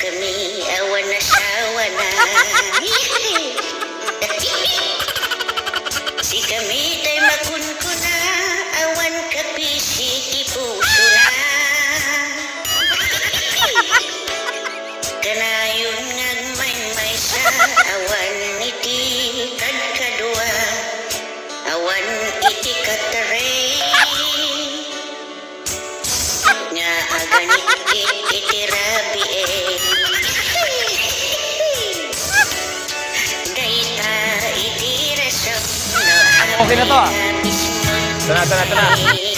kami awan na sawa na. Si kami tay makunkuna awan kapisi ipuso na. Kanayon ngagmay-may sa awan iti kadkadua, awan iti katare. Nga aganit iti rabi dayta iti resok no Okay na to, ah. mismo Tana.